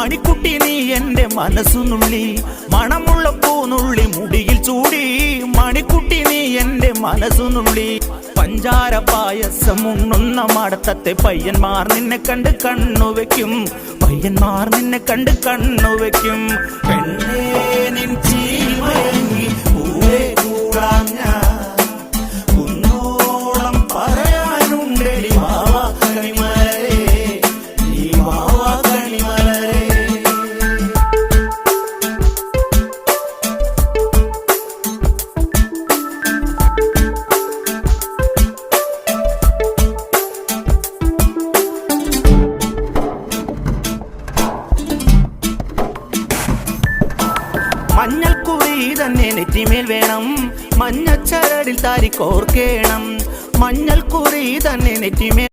മണിക്കുട്ടി നീ എൻ്റെ മനസ്സുനുള്ളി, മണമുള്ള പൂനുള്ളി മുടിയിൽ ചൂടി. മണിക്കുട്ടി നീ എൻ്റെ മനസ്സുനുള്ളി, പഞ്ചാര പായസം ഉണ്ണുന്ന മടത്തത്തെ പയ്യന്മാർ നിന്നെ കണ്ട് കണ്ണുവെക്കും, പയ്യന്മാർ നിന്നെ കണ്ട് കണ്ണുവെക്കും. പെണ്ണേ നിൻ ചീമയങ്ങി പൂവേ കൂടാൻ ഞാൻ, കുന്നോളം പറയാനുണ്ടെടി വാവാ കണിമലരേ, നീ വാവാ കണിമലരേ. മഞ്ഞൾക്കുറി തന്നെ നെറ്റിമേൽ വേണം, മഞ്ഞച്ചരടിൽ താരി കോർക്കേണം. മഞ്ഞൾക്കുറി തന്നെ നെറ്റിമേൽ